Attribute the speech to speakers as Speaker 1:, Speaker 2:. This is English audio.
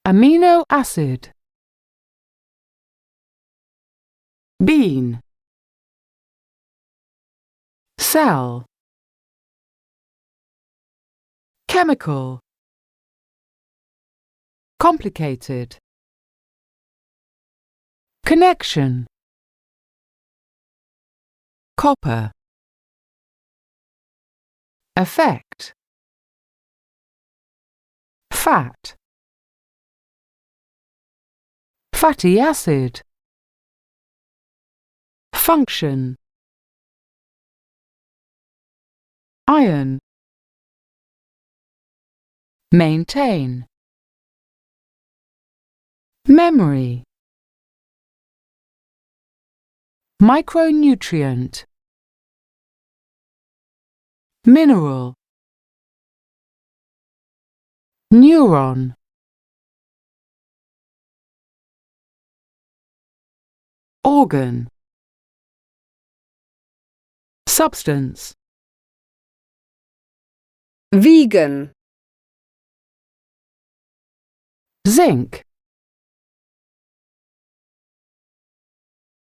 Speaker 1: amino acid, bean, cell, chemical, complicated, connection, copper, effect, fat, fatty acid, function, iron, maintain, memory, micronutrient, mineral, neuron, organ, substance,
Speaker 2: vegan,
Speaker 1: zinc,